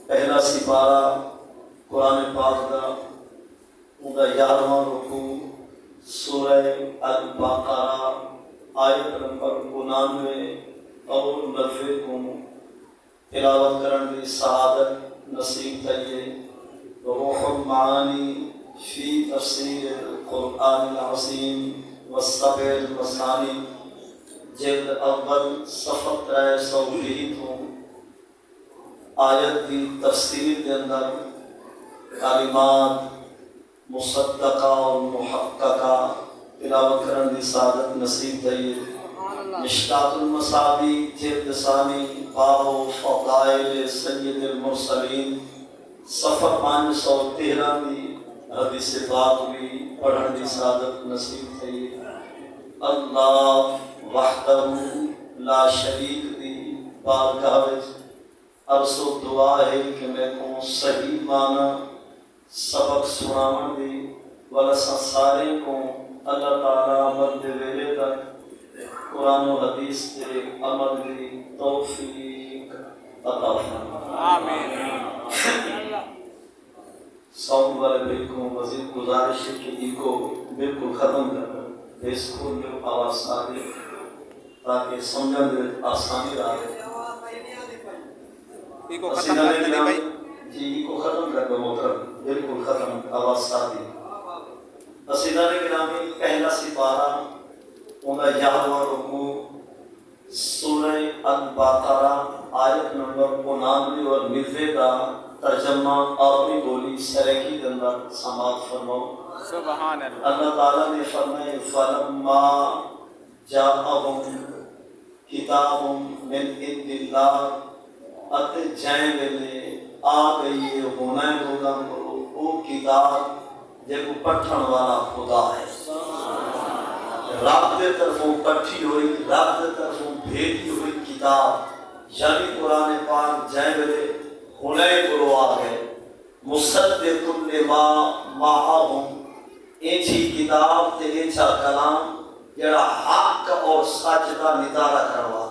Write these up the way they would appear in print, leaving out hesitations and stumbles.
پہلا سپارہ قرآن پاک کا اوندا 11واں رکوع سورہ البقرہ آیت نمبر 99 اور 90 کو تلاوت کرن دی سعادت نصیب تھئیے۔ روح المعانی فی تفسیر القرآن العظیم والسبع المثانی جلد اول صفحہ 320 تو آیت کی تفسیر کے اندر کلمات مصدقہ اور محققہ تلاوت کرن دی سعادت نصیب تھئیے۔ مشکات المصابیح جلد ثانی باب فضائل سید المرسلین صفحہ 513 بھی حدیث پاک بھی پڑھن دی سعادت نصیب تھئیے۔ اللہ وحدہ لا شریک دی بارگاہ وچ عرض و دعا ہے کہ میں کو صحیح معنی سبق سناون دی ولسا سارے کو اللہ تعالیٰ عمل دے ویلے تک قرآن و حدیث کے عمل دی توفیق عطا فرمائے۔ آمین۔ ساؤنڈ والے بالکل مزید گزارش ہے کہ ای کو بالکل ختم کر دیں، اس کو جو آواز سارے تاکہ سمجھن دے آسانی رہے۔ ای کو ختم کر دیں بھائی جی، ای کو ختم کر دو محترم، بالکل ختم آواز ساری۔ عزیزان گرامی، پہلا سپارہ اوندا 11واں رکوع سورہ البقرہ آیت نمبر 99 اور 90 کا ترجمہ عربی بولی سرکی کے اندر سماعت فرماؤ۔ سبحان اللہ۔ اللہ تعالیٰ نے فرمائے فلما جاءہم کتاب من عند اللہ ات جائیں ویلے آ گئی ہونا ہے لوگاں کو وہ کتاب جب پٹھن والا خدا ہے۔ رب دے طرفوں پٹھی ہوئی، رب دے طرفوں بھیجی ہوئی کتاب یعنی قرآن پاک جائیں ویلے ہونا ہے کو آ گئے۔ مصدق لما معہم ایچی کتاب تے ایچا کلام جڑا حق اور سچ کا ندارہ کروا،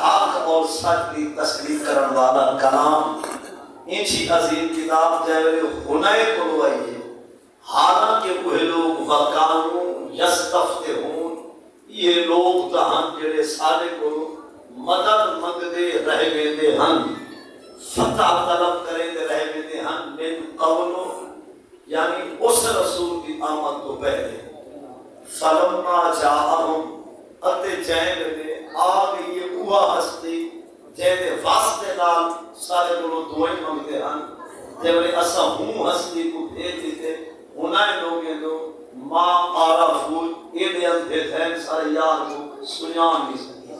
حق اور سچ کی تصدیق کرن والا کلام انچی عظیم کتاب جائے ہنائے کو آئیے۔ حالانکہ وہ لوگ وقانو یستفتحون، یہ لوگ تہن جڑے سارے کو مدد مگدے رہ گئے ہن، فتح طلب کریں دے رہ گئے ہن من قولو یعنی اس رسول کی آمد تو پہلے۔ فلما جاءہم اتے جائیں لگے آگئی یہ اوہ ہستی جیدے واسطے نال سارے لوگ دعائیں مانگتے ہیں جب اسا ہوں ہستی کو بھیج دیتے انہیں لوگیں لو ما عرفو ایدے اندھے تھے سارے یار کو سنیان نہیں سکتے،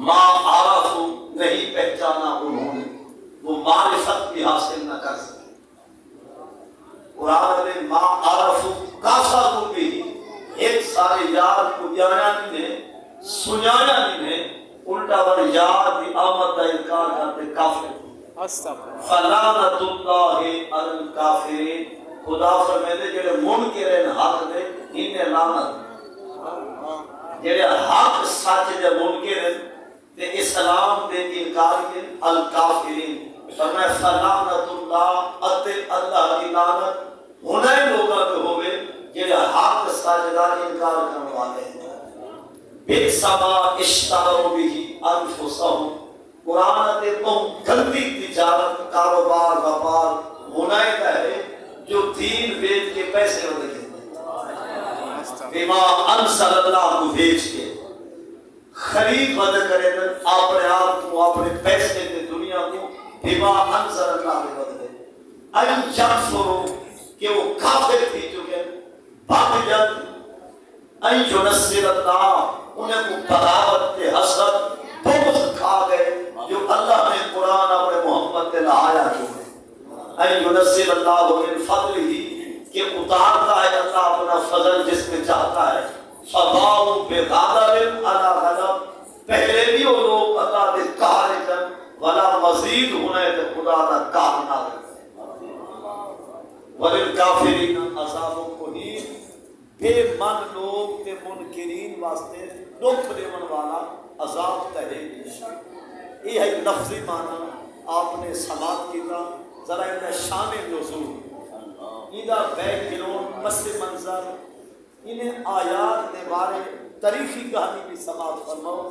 ما عرفو نہیں پہچانا انہوں نے، وہ معرفت بھی حاصل نہ کر سکتے۔ قرآن نے ما عرفو کافا کو بھی ایک سارے یار کو جانا نہیں ہے سنیانا نہیں ہے، الٹا ور یاد دی آمد دا انکار کرتے کافر۔ فلعنت اللہ علی الکافرین، خدا فرمیدے جڑے منکرین حق دے انہیں لعنت، جڑے حق سچ دے منکرین تے اسلام دے انکار کے الکافرین، فرمائے فلعنت اللہ اتے اللہ کی لعنت انہیں لوگاں پہ ہوئے جڑے حق سچ دا انکار کرنے والے ہیں۔ بِئْسَمَا اشْتَرَوْا بِهِ أَنفُسَهُمْ، قرآن تے تم گندی تجارت کاروبار وپار منائد ہے جو دین بیچ کے پیسے ہو گئے، بما انزل اللہ کو بیچ کے خرید ود کرے اپنے آپ کو اپنے پیسے کے دنیا کو بما انزل اللہ کو بدلے ان یکفروا کہ وہ کافر تھی چکے باطل ان ینصر اللہ انہیں کو بغاوت کے حسد بغض کھا گئے جو اللہ نے قرآن اپنے محمد نے لایا جو ہے ان ینصر اللہ من فضلہ کہ اتارتا ہے اللہ اپنا فضل جس میں چاہتا ہے۔ فباؤ بغضب علی غضب، پہلے بھی وہ لوگ اللہ نے قہر کر ولا مزید ہونے تے خدا نہ قہر نہ کرے۔ وللکافرین عذاب مہین، بے من لوگ تے منکرین واسطے دکھ دیون والا عذاب تہے گی۔ یہ ہے لفظی معنی آپ نے سماعت کیتا ذرا ان شان نزول انہا بیک گراؤنڈ پس منظر انہیں آیات دے بارے تاریخی کہانی بھی سماعت فرماؤ.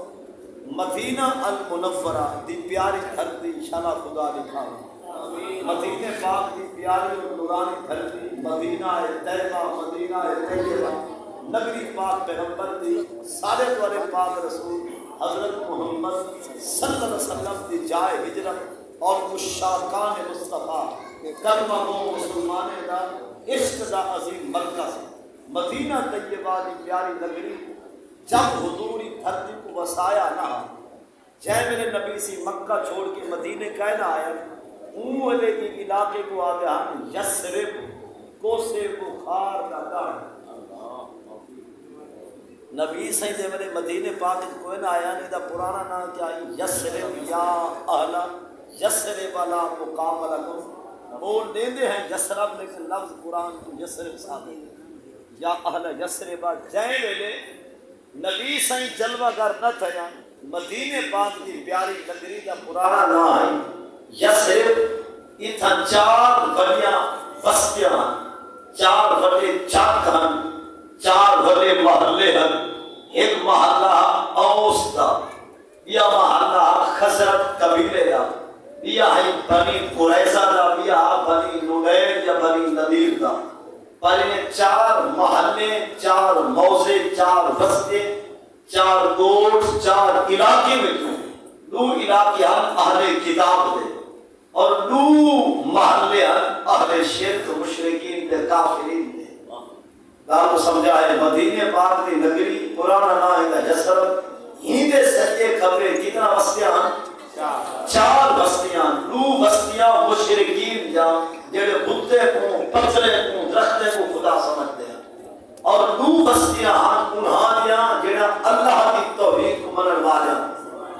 مدینہ المنورہ دی پیاری دھرتی شالا خدا لکھا مدینہ پاک دی پیاری اور نورانی دھرتی مدینہ طیبہ مدینہ طیبہ نگری پاک پیغمبر دی صادق والے پاک رسول حضرت محمد صلی اللہ علیہ وسلم دی جائے ہجرت اور مشاقان مصطفیٰ کلمہ و مسلمان دا عشق دا عظیم مرکز مدینہ طیبہ دی پیاری نگری جب حضوری دھرتی کو وسایا نہ جے میرے نبی سی مکہ چھوڑ کے مدینے کہنا آیا اون والے کی علاقے کو آگے ہم یسرب کو سے بخار کا گاڑ نبی سی دے میرے مدینے پاک کو نہ آیا نہیں دا پرانا نام کیا یسرب یا اہلا یسرب والا مقام لکم بول دیندے ہیں یسرب لیکن لفظ قرآن کو یسرب ثابت یا اہلا یسرب جے ویلے نبی سائیں جلوہ گر نہ تھیا مدینے پاک کی پیاری نگری کا پرانا نام ہے یسرب. اتھا چار وڈیاں بستیاں چار وڈے چاک ہن چار وڈے محلے ہن. ایک محلہ اوس دا یا محلہ خزرج قبیلے دا یا ہے بنی قریظہ دا یا بنی نمیر یا بنی نذیر دا. پر انہیں چار محلے چار موضع چار بستے چار کوٹ چار علاقے میں کیوں دو علاقے ہم اہل کتاب دے اور دو محلے ہم اہل شرک مشرکین دے کافرین دے. دار کو سمجھا ہے مدینے پاک دی نگری پرانا نام ہے یسرب. ہی دے سچے خبریں کتنا بستیاں ہیں چار بستیاں دو بستیاں مشرکین جا جڑے بتے کو پتھرے کو درختے کو خدا سمجھتے ہیں اور دو بستیاں انہاں جڑا اللہ کی توحید کو منن والے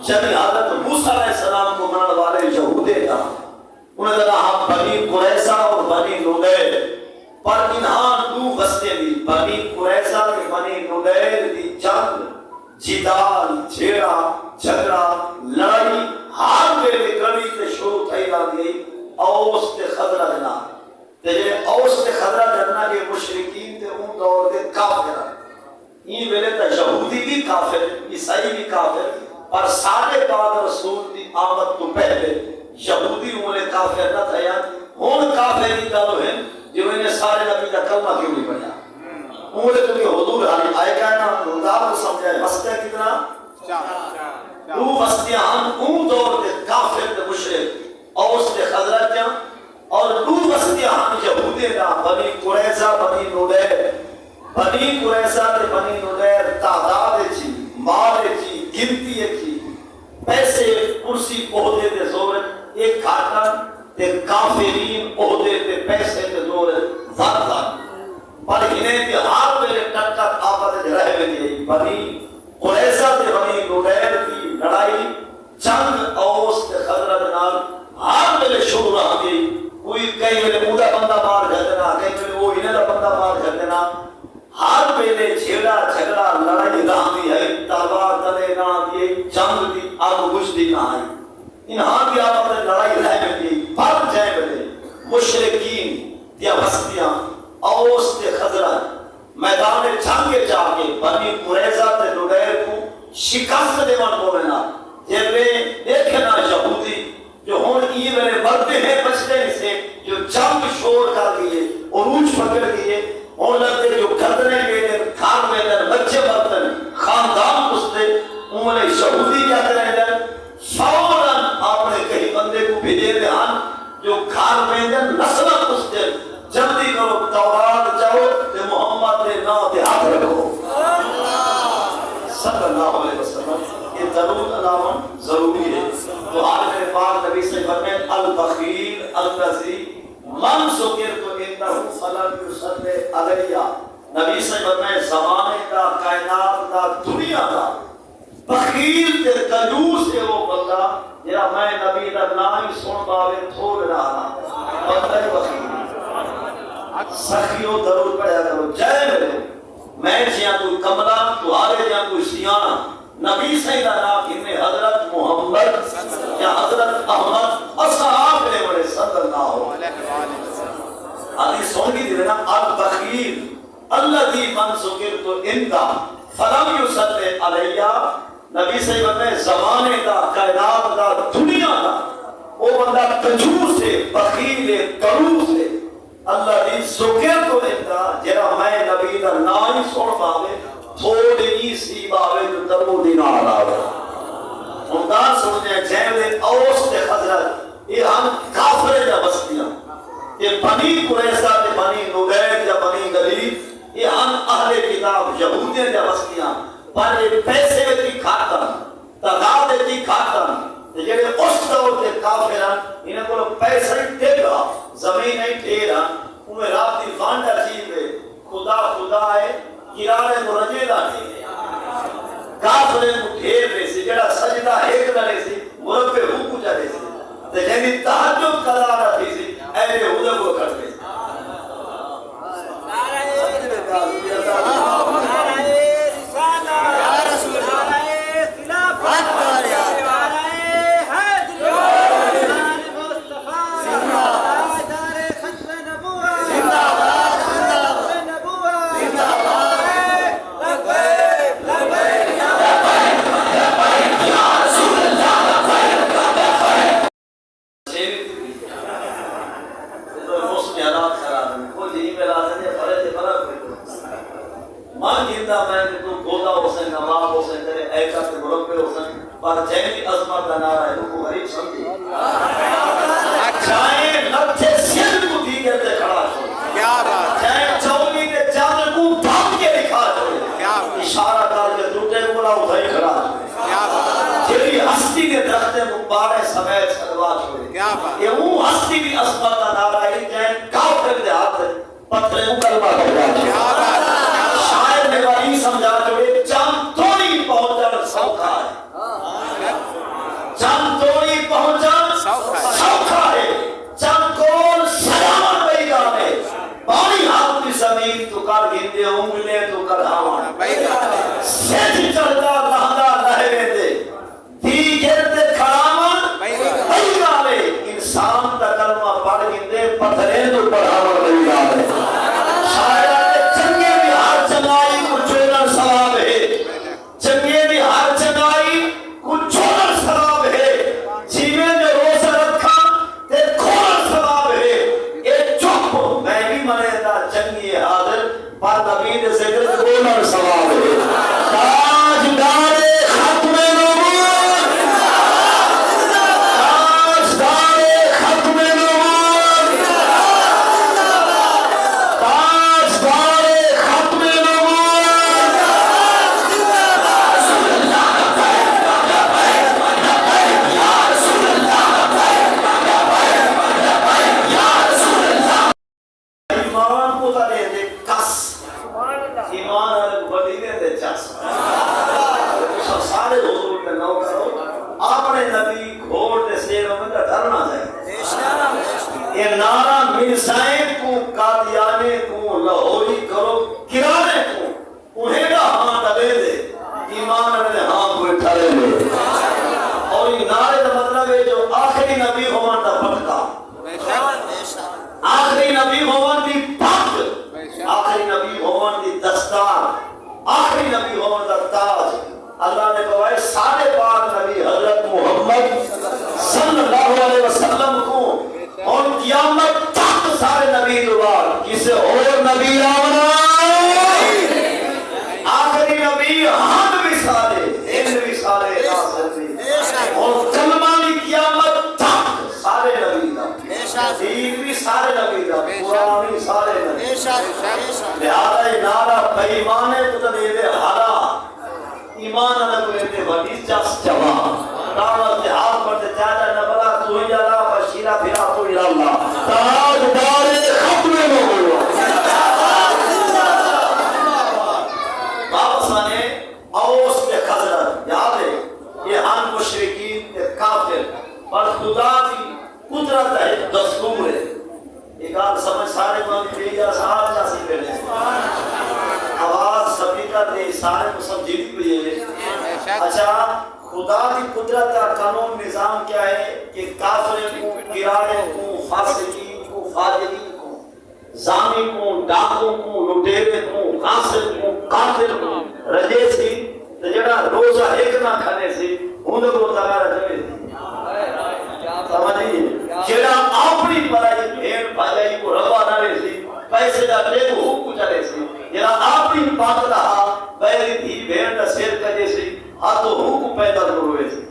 یعنی حضرت موسیٰ علیہ السلام کو منن والے یہودے تھا انہوں نے کہا بنی قریظہ اور بنی نذیر. پر انہاں دو بستے بھی بنی قریظہ کے بنی نذیر دی جنگ جدال جھیڑا جھگڑا لڑائی ہر ویلے کڑی تے شروع تھئی رہندی اوس تے خزرج نال تے جے اوس تے خزرج نال کے مشرکین تے اون دور دے کافر این ویلے تے یہودی بھی کافر عیسائی بھی کافر پر ساڈے پاک رسول دی آمد تو پہلے یہودی انہیں کافر نہ تھیا ہن کافر دی گل ہے جو انہیں سارے نبی دا کلمہ کیوں نہیں پڑھا انہیں تو کہ حضور حالی آئے گا نا اللہ کو سمجھائے بستیاں کتنا دو بستیاں ہم اون دور دے کافر دے مشرک اوس دے خزرج اور دو بستیاں ہم یہودی دا بنی قریظہ بنی نذیر. بنی قریظہ تے بنی نذیر تعداد چی مال چی گنتی چی پیسے کرسی عہدے تے زور ایک گھاٹا تے کافرین عہدے تے پیسے تے زور ذات پر انہیں تے ہر میرے ٹکر آپت رہ گئی. بنی قریظہ تے بنی نذیر کی لڑائی جنگ اوس تے خزرج نال ہر میرے شروع رہ گئی. کوئی کئی میرے مودا بندہ مار کر دینا کئی میرے وہ انہیں دا بندہ مار کر دینا ہر میرے جھیڑا جھگڑا لڑائی نہ دی ہے تلوار تلے نہ دی جنگ دی آگ گشتی نہ آئی. انہاں کی آپت لڑائی رہ گئی. پر جائے میرے مشرکین یا بستیاں اوس تے خزرج میدان جنگ کے جا کے بنی قریظہ تے نذیر کو شکست دیوان بولنا جب دیکھنا یہودی جو ہون کی میرے مردے ہیں بچتے سے جو جنگ شور کر دیے عروج پکڑ دیے اور لگتے جو گردنے کے کھان میں در بچے برتن خاندان کستے انہوں نے یہودی کیا کریں در فوراً آپ نے کہیں بندے کو بھیجے دہان جو کھان میں در نسلہ کستے جلدی کرو تورات جاؤ تے محمد نے نام دے ہاتھ رکھو صلی اللہ علیہ وسلم. یہ ضرور علامن ضروری ہے. تو آج میرے پاک نبی سے فرمائے البخیل الذی من ذکرت انہ فلم یصلی علیہ. نبی سے فرمائے زمانے کا کائنات کا دنیا کا بخیل تے کنجوس ہے وہ بندہ جہاں میں نبی دا نام سن باوے تھوڑ رہا بندہ بخیل سخیو ضرور پڑھا کرو. جائے میرے میں جیاں کوئی کملہ تو آرے جیاں کوئی سیانہ نبی سیدہ نام انہیں حضرت محمد یا حضرت احمد الذی من ذکرت عندہ فلم یصلی علیہ، نبی صلی اللہ علیہ وسلم زمانے دا، کائنات دا، دنیا دا وہ بندہ کنجوس ہے، بخیل ہے، کنوز ہے، الذی ذکرت عندہ جڑا میں نبی دا نام ہی سن پاوے تھوڑی سی باوے جو درو دینار آوے۔ ممتاز سمجھے جیلے اوس تے حضرت یہ ہم کافرے جا بستیاں، یہ بنی قریظہ تے بنی نغیر جا بنی غلیظ، یہ ہم اہل کتاب یہودیاں جا بستیاں، پر یہ پیسے کی کھاتا تغاد کی کھاتا جڑے اس دور کے کافران انہیں کو پیسہ ہی دے گا زمین ہی ٹھیرا انہیں رات دی فانڈا چیئے خدا خدا ہے گرانے کو رجیدہ ٹھیرے کافرے کو ٹھیر رہے سی جڑا سجدہ ایک لڑے سی مربع حکو جڑے سی تے جنہی تحجد قرار رہی سی اہلِ حدب کو کرتے پر جہنی عظمت کا نعرہ ہے وہ غریب سمجھی چاہے لکھے سیل کو دیگر تے کھڑا چھوڑے چاہے چولی کے چادر کو بھام کے دکھا چھوڑے اشارہ کر کے ٹوٹے بولا ادھر کھڑا چھوڑے جیلی ہستی کے درخت مبارے سمیت چھڑوا چھوڑے یہ وہ ہستی کی عظمت کا نعرہ ہے جہاں کافر دے ہاتھ پتھرے کو کلمہ کروا شاید نے باری سمجھا چھوڑے چاند توڑی پہنچا سوکھا ہے چند توڑی پہنچا سوکھا ہے چند کون سلامت بھئی گانے پانی ہاتھ کی زمین تو کر گھندے انگلے تو کر ہاں سیدھ چلتا لہدہ لہوے دے دی گرد کھڑامن بھئی گانے انسان دا کلمہ پڑھ گھندے پتھرے تو پڑھاون بھئی گانے شاید چنگے بھی ہر چنگائی کو چونر سلام ہے چنگے بھی ہر چنگائی کو چونر سلام ہے جیوے جو روز رکھا تے کھول سلام ہے اے چپ میں بھی منے دا چنگی حاضر پر نبی دے ذکر کھولر سلام ہے تاجدار ختم نبوت تاجدار ختم نبوت تاجدار ختم ایمان کو تا دے دے کس ایمان آنے کو بڑی دے دے چس سارے حضور کے نو کرو اپنے نبی گھوڑ دے سیروں میں ڈرنا ہے یہ نعرہ مرزائیں کو قادیانے کو لاہوری کرو کرانے کو انہیں کا ہاں ڈلے دے ایمان آنے ہاں کوئی ٹھرے دے اور یہ نعرے کا مطلب ہے جو آخری نبی ہومان دا پھٹکا آخری نبی ہومان دی پھٹ آخری نبی ہومان دی دستار آخری نبی ہومان دا تاج اللہ نے کہا ہے سارے پاک نبی حضرت محمد صلی اللہ علیہ وسلم کو اور قیامت تک سارے نبی دوبار کسے اور نبی آمنا آخری نبی ہم بھی سارے ان بھی سارے ناصر بھی اور کلمانی قیامت تک سارے نبی دا دین بھی سارے نبی دا قرآن بھی سارے نبی لہذا یہ نعرہ بےایمانے کو دے دے حالا ایمان آنے کو لیتے وڈی جس جوان دعوت جہاد پڑھتے چاہتا نبلا تو ہی اللہ بشیرہ پھرا تو ہی اللہ تاجدار ختم نبوت واپس آنے اوس کے خضرت یاد ہے یہ ہم مشرکین کے کافر پر خدا کی قدرت ہے دستور ہے ایک آدھ سمجھ سارے بند بھیجا سارے جاسی پہلے آواز سبھی کا دے سارے کو سب جیت بھی ہے اچھا خدا کی قدرت کا قانون نظام کیا ہے کہ کافر کو گرانے کو فاسقین کو فاجرین کو زانی کو ڈاکوں کو لٹیرے کو غاصب کو قاتل کو رجے سی تے جڑا روزہ ایک نہ کھانے سی اون کو تغیر جوے سمجھی جڑا اپنی بڑائی بھیڑ بھائی کو روا نہ لے سی پیسے دا ٹیک ہو کو چلے سی جڑا اپنی بات رہا بیری تھی بھیڑ دا سیر کجے سی ہاتھوں ہو کو پیدا کروے سی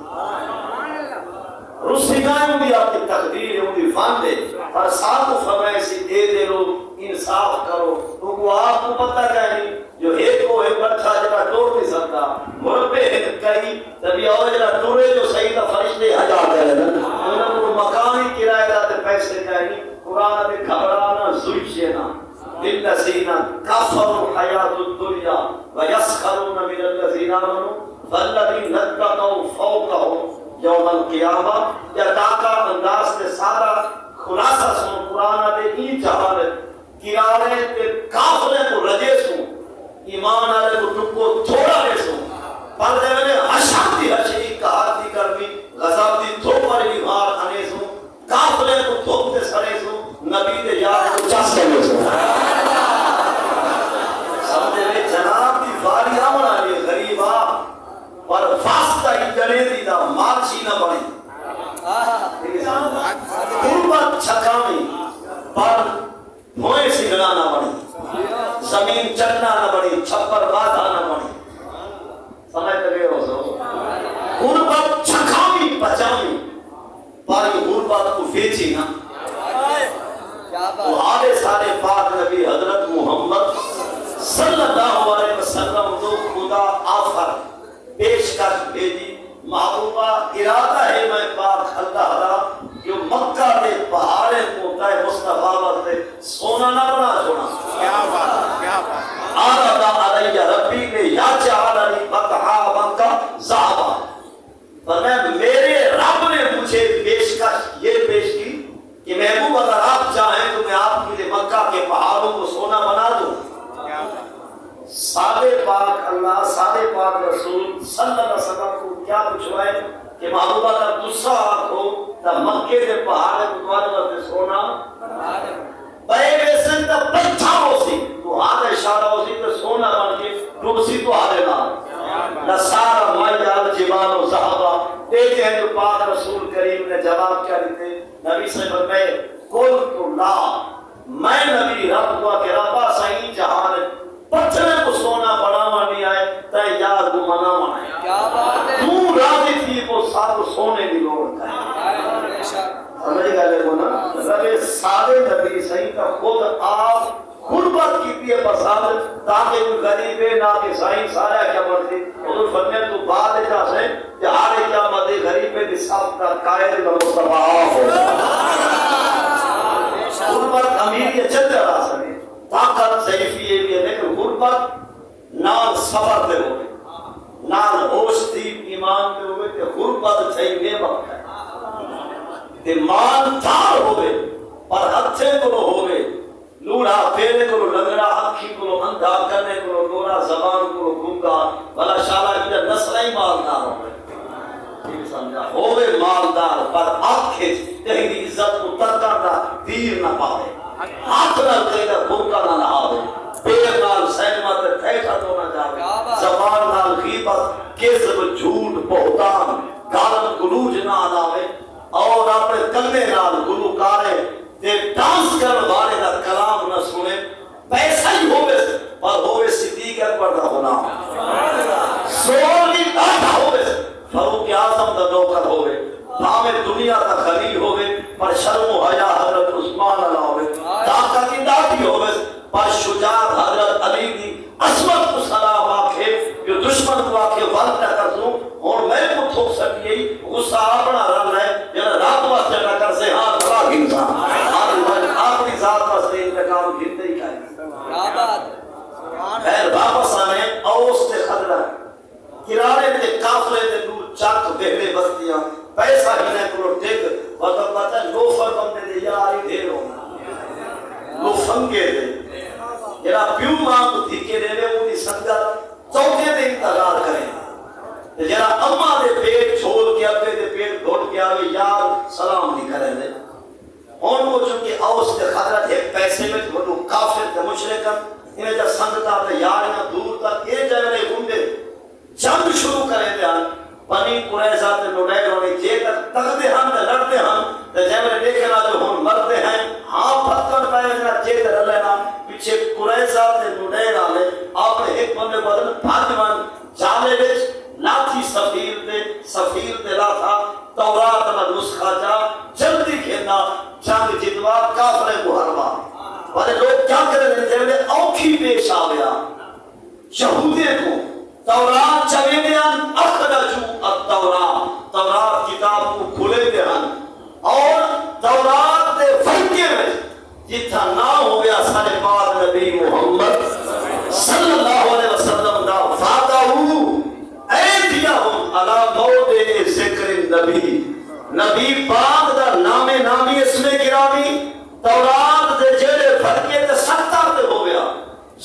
رسیگاں بھی آپ کی تقدیر ہے ان فان دے پر ساتھ کو فرمائے سی دے لو انصاف کرو تو آپ کو پتہ نہیں جو ایک کو ایک بچہ جڑا توڑ نہیں سکتا مربے ایک کئی تبھی اور جڑا توڑے جو صحیح کا فرشتے ہزار دے انہوں کو مکانی کرائے داتے پیسے چاہیے قرآن میں گھبرانا زوجینا للذین کفروا الحیات الدنیا ویسخرون من الذین آمنوا فالذین اتقوا فوقهم یوم القیامہ یا تاکہ انداز سے سارا خلاصہ سن قرآن دے این جہالت کرارے تے کافرے کو رجے سن ایمان آلے کو ٹکو تھوڑا لے سن پر دے میں حشق دی حشقی کہات دی کرمی غضب دی تھوپر بیمار آنے سن کافرے کو تھوپتے سرے سن نبی دے یاد کو چاس کرنے سن سمجھے میں جناب دی فاری آمن آلی غریبہ پر واسطہ ہی جنے دی دا مارچی نہ بڑی قربت چھکامی پر دھوئے سی گنا نہ بڑی زمین چکنا نہ بڑی چھپر بادھا نہ بڑی سمجھ لگے ہو سو قربت چھکامی بچامی پر قربت کو فیچی نا تو آلے سارے پاک نبی حضرت محمد صلی اللہ علیہ وسلم تو خدا آفر پیشکش بھیجی محبوبہ ارادہ ہے میں پاک اللہ را جو مکہ دے پہاڑے پوتا ہے مصطفیٰ وقت سونا نہ بنا چھوڑا کیا بات آرادہ علیہ ربی نے یا چاہلنی فتحا مکہ زہبا فرمایا میرے رب نے مجھے پیشکش یہ پیش کی کہ محبوب اگر آپ چاہیں تو میں آپ کے لیے مکہ کے پہاڑوں کو سونا بنا دوں سادے پاک اللہ سادے پاک رسول صلی اللہ علیہ وسلم کو کیا پوچھوائے کہ محبوبہ کا غصہ آپ ہو تا مکے دے پہاڑے کو دوارے سونا بے ویسن تا پتھا ہو سی تو ہاتھ اشارہ ہو سی تو سونا بن کے ڈوب سی تو آدھے نہ نصارہ مائیال جبال و زہبہ دیکھتے ہیں جو پاک رسول کریم نے جواب کیا دیتے نبی سے فرمائے قل تو لا میں نبی رب ہوا کہ ربا صحیح جہان پتھرے کو سونا بڑھاوا نہیں آئے تے یاد کو مناوا ہے کیا بات ہے تو راضی تھی وہ ساتھ سونے کی لوڑ ہے سمجھ گئے کو نا رب سادے نبی صحیح کا خود آپ غربت کی پیے پسند تاکہ کوئی غریبے نہ کہ صحیح سارا کیا مرتی حضور فرمائے تو بعد جا سے جہارے کیا مدے غریبے دی صاحب کا قائد کا مصطفیٰ ہو غربت امیر یہ چل رہا سنے طاقت ضعیفی یہ بھی ہے لیکن غربت نال سفر دے ہوئے نال ہوش تیب ایمان دے ہوئے کہ غربت صحیح بے وقت ہے کہ ماندار ہوئے پر ہتھے کو ہوئے لوڑا پھیرے کو لگڑا آنکھی کو اندھا کرنے کو دورا زبان کو گنگا بلا شالا کی نسلہ ہی مالدار ہوئے سمجھا ہوئے مالدار پر آنکھیں تہری عزت کو ترکانا دیر نہ پاوے ہاتھ نہ کہنا بھوکا نہ آوے پیر نال سہمت ٹھیکا تو نہ جاوے زبان نال غیبت کذب جھوٹ بہتان گالن گلوج نہ آلاوے اور اپنے کلمے نال گلوکارے تے ڈانس کرنے والے دا کلام نہ سنے پیسہ ہی ہوئے پر ہوئے صدیق اکبر دا ہونا سولی داتا ہوئے فاروق اعظم دا نوکر ہوئے نام دنیا کا خلیل ہوئے پر شرم و حیا حضرت عثمان علیہ ہوئے داتا کی داتی ہوئے پر شجاعت حضرت علی دی عصمت کو سلام آکھے جو دشمن کو آکھے وقت نہ کر دوں اور میں کو تھوک سکیے غصہ اپنا رن ہے جنہا رات واسطے نہ کر سے ہاں بڑا انسان آخری ذات واسطے انتقام گھنتے ہی کھائے خیر واپس آنے اوس تے خدرہ کرارے تے کافرے تے دور چاک بہرے بستیاں پیسہ ہی نہیں کرو ٹیک وقت پتا لوفر بندے دے یاری دیر ہونا لوفنگے دے جرا پیو ماں کو دھیکے دے لے وہ دی سنگت چوکے دے انتظار کریں جرا اممہ دے پیٹ چھوڑ کے اپنے دے پیٹ گھوڑ کے آوے یار سلام نہیں کریں دے ان کو چونکہ اوس دے خدرت ایک پیسے میں چھوڑو رشتہ تے یاریاں دور تک یہ جگہ ہوں جنگ شروع کرے دے بنی قریظہ تے نڈیر ہونے جے تک تکتے ہیں تے لڑتے ہیں تے جے دیکھے نا جو ہن مرتے ہیں ہاں پتھر پہ نا جے تے رلینا پیچھے قریظہ تے نڈیر آلے آپ ایک بندے بدل بھاگوان جالے وچ لاٹھی سفیر تے لا تھا تورات میں نسخہ جا جلدی کھیلنا جنگ جتوا کافرے کو ہروا والے لوگ کیا کرے رہے تھے اوکھی پیش آ گیا یہودیوں کو تورات چلے دیان اخرجو التورات تورات کتاب کو کھلے دیان اور تورات دے فرقے میں جتھا نہ ہو گیا سارے بعد نبی محمد صلی اللہ علیہ وسلم دا وعدہ ایدیہم علی موضع ذکر نبی پاک دا نامی اس میں گرامی تورات دے جڑے فرقے تے 70 تے ہو گیا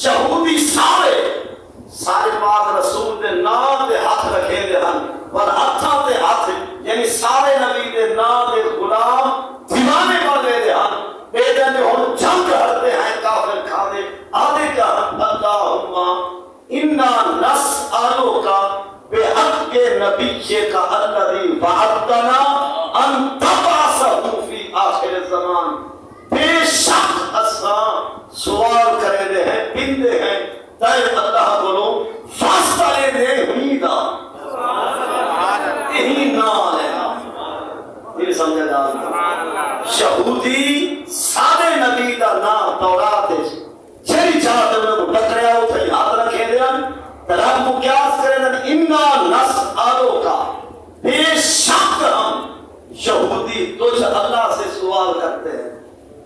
یہودی سارے پاک رسول دے نام دے ہاتھ رکھے دے ہن پر ہاتھاں تے ہاتھ یعنی سارے نبی دے نام دے غلام دیوانے بنے دے ہن بے دن ہن جنگ لڑتے ہیں کافر کھانے آدھے کیا اللہم انا نسألوک بحق نبی کا الذی وعدتنا ان تبعثہ فی آخر الزمان بے شک اساں سوال کرے دے ہیں بندے ہیں تائے اللہ بولو فاستہ لے دے امیدہ یہی نال ہے یہ سمجھا جانا یہودی سارے نبی دا نام تورات ہے جیری چاہتے انہوں کو بکریا ہو تھا یاد رکھے دیا رب کو قیاس کرے دن انا نسألو کا بے شک ہم یہودی تجھ اللہ سے سوال کرتے ہیں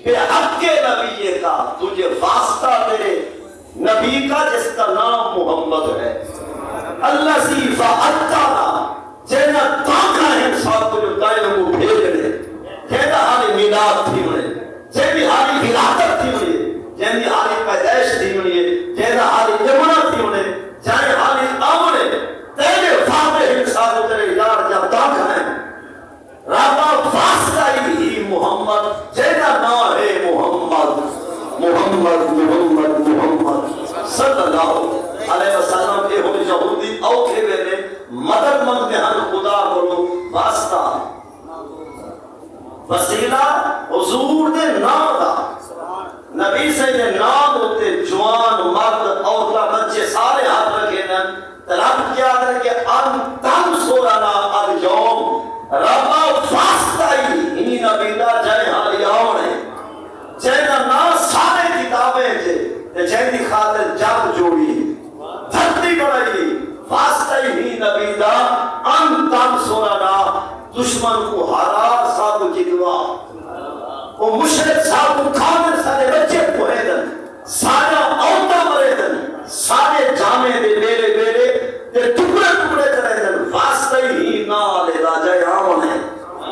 بے حق نبی کا تجھے واسطہ تیرے نبی کا جس کا نام محمد ہے اللہ سی فعدتنا جینا تاکہ انسان کو جو دائنوں کو بھیج رہے جینا ہاری میلاد تھی انہیں جینا ہاری ولادت تھی انہیں جینا ہاری پیدائش تھی انہیں جینا ہاری نمونہ تھی انہیں جینا ہاری آمنے تیرے فاتح انسان کو تیرے یار جب تاکہ ہیں رابع واسطہ ہی محمد جینا نام ہے محمد صلی اللہ علیہ وسلم کے ہوئے یہودی اوکھے ویلے مدد مانگتے ہیں خدا کو واسطہ وسیلہ حضور دے نام دا نبی سے دے نام ہوتے جوان مرد عورتاں بچے سارے ہاتھ رکھے ہیں رب کیا کرے کہ ان تنصرنا اليوم رب واسطہ ہی انہی نبی دا جائے حالی آونے جینا نا سارے کتابیں تھے جیدی خاطر جب جوڑی دھرتی بڑھائی واسطہ ہی نبی دا ان تنصرنا دشمن کو ہرا ساتھ جتوا وہ مشرق صاحب کو کھانے سارے بچے پوہے دن سارا عورتہ مرے دن سارے جامعے دے میرے تے ٹکڑے کرے دن واسطہ ہی نالے راجہ آمن ہے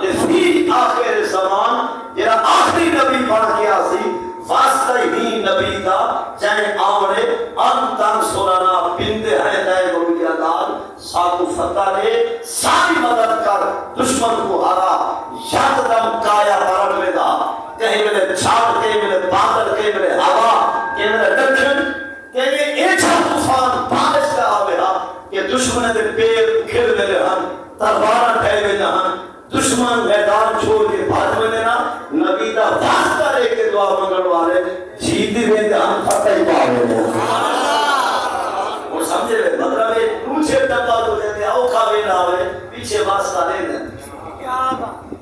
تے پھر آخر زمان جیرا آخری نبی بڑھ گیا سی واسطہ ہی نبی دا جائے آمنے انتن سورانا بندے ہیں نئے نبی اللہ ساتھ فتح لے ساری مدد کر دشمن کو ہرا ید دم کایا پرڑ میں دا کہیں ملے چھاٹ کہیں ملے بادل کہیں ملے ہوا کہیں ملے دکھن کہیں ایچھا طوفان بارش کا آوے کہ دشمن دے پیر گھر ملے ہن تلوارہ ٹھہرے میں ہن دشمن میدان چھوڑ کے بھاج میں لینا نبی دا واسطہ لے کے دعا منگل والے جیتی میں دے ہم فتح ہی پاوے دے اور سمجھے لے مطلب ہے پوچھے ڈبا تو دے دے اوکھا بھی لاوے پیچھے واسطہ لے دے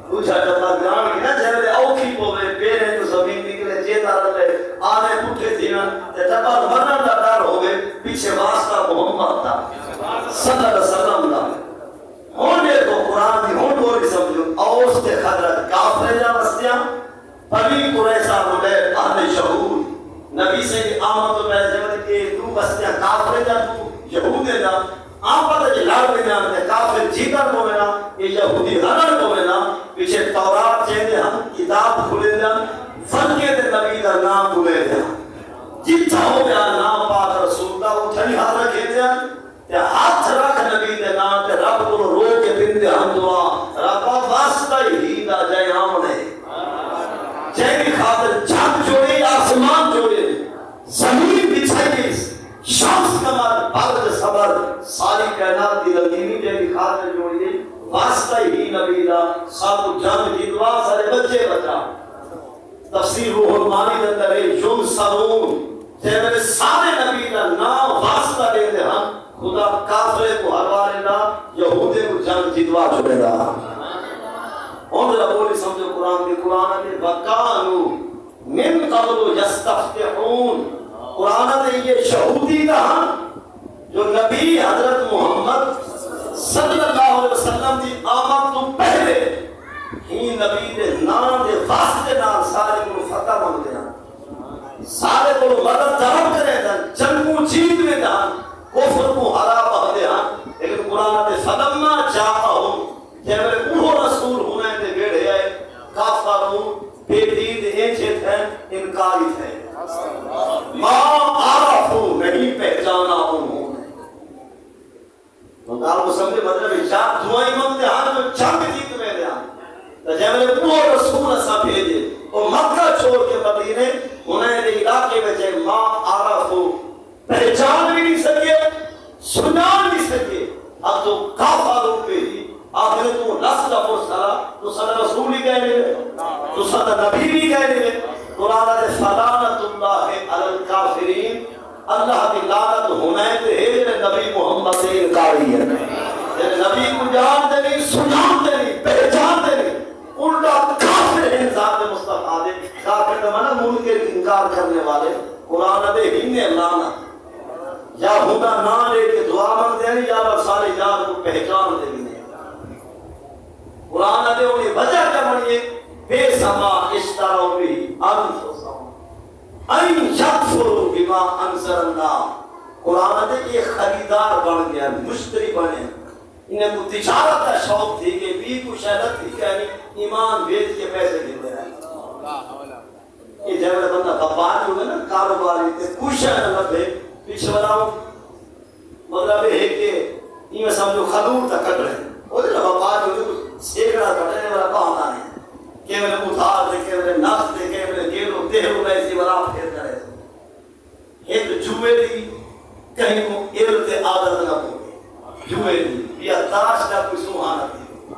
پوچھا ڈبا گرام کی نا جہاں دے اوکھی پوے پیرے تو زمین نکلے جیتا رہے آنے پوٹھے دینا تے ڈبا مرن دا ڈر ہوئے پیچھے واسطہ محمد دا صلی اللہ علیہ وسلم دا ہونے کو قرآن کی ہون گوری سمجھو اوس تے خدرت کافرے جا بستیاں پبھی قریسہ ملے اہل شہود نبی سے آمد و بیزیمت کے تو بستیاں کافرے جا تو یہودے جا آپ پتہ جی لڑ میں جانتے کافر جیتر کو منا یہ یہودی ہرن کو منا پیچھے تورات چیندے ہم کتاب کھلے جان فرقے دے نبی دا نام کھلے جان جتا ہو گیا نام پاک رسول دا وہ تھنی ہاتھ رکھے جان ہاتھ رکھ نبی دے نام تے رب کو رو کے بندے ہم دعا رب واسطہ ہی دا جائے آمنے جائے بھی خاطر چھت جوڑی آسمان جوڑی زمین بچھائی کائنات دی لگینی جی خاطر جوڑی گئی واسطہ ہی نبی دا سب جنگ جدوا سارے بچے بچا تفسیر روح المانی دے اندر یون سرون جے سارے نبی دا نام واسطہ دے دے ہم خدا کافرے کو ہروا لینا یہودے کو جنگ جدوا چھوڑے دا ہم ذرا بولی سمجھو قرآن کے قرآن کے وَقَانُوا مِن قَبْلُ يَسْتَفْتِحُونَ قرآن دے یہ شہودی دا جو نبی حضرت محمد صلی اللہ علیہ وسلم دی آمد تو پہلے ہی نبی دے نام دے واسطے نام سارے کو فتح مانگتے ہیں سارے کو مدد طلب کرے ہیں جنگوں جیت میں دان کفر کو ہرا بہدے ہیں لیکن قرآن دے فَلَمَّا جَاءَهُمْ جب انہوں رسول ہونے دے بیڑے آئے کافروں بے دید اینچے تھے انکاری تھے ما عرفو نہیں پہچانا انہوں نے مطلب کو سمجھے مطلب جاب دعائیں مانگتے ہیں جو جنگ جیت میں دے تو جب انہوں رسول ایسا بھیجے اور مکہ چھوڑ کے مدینے انہیں دے علاقے میں جائے ما عرفو پہچان بھی نہیں سکے سنان بھی سکے اب تو کافروں پہ ہی آخر تو لفظ لفظ سارا تو صدا رسول ہی کہنے لے تو صدا نبی بھی کہنے لے قرآن دے فلانت اللہ علی الکافرین اللہ کی لعنت ہونے تے ہے نبی محمد سے انکاری ہے نبی کو جان دے نہیں سنان دے نہیں پہچان دے نہیں الٹا کافر ہے ذات مصطفیٰ دے کافر کا معنی منکر انکار کرنے والے قرآن دے ہی لعنت یا ہوگا نہ لے کے دعا مانگ دے یا سارے جان کو پہچان دے نہیں قرآن دے انہیں وجہ کیا بنیے بے سما اشتراؤ بھی انفسهم این یکفروا بما انزل اللہ قرآن دے یہ خریدار بن گیا مشتری بنے انہیں کو تجارت کا شوق تھی کہ بھی کو شہرت تھی کہ ایمان بیچ کے پیسے دیتے ہیں یہ جب بندہ بپار جو ہے نا کاروباری تے کچھ ہے لبے پیچھے بناؤ مطلب ہے کہ یہ میں سمجھو خدور تک کٹ رہے ہیں وہ جو بپار جو ہے سیکڑا کٹنے والا بہانا نہیں کہ میں نے اتھار دے کہ میں نے نفس دے کہ میں نے گیلو دیہو میں ایسی والا پھیر کرے ایک جوئے دی کہیں کو علت عادت نہ ہوگی جوئے دی یا تاش کا کوئی سوہانا دی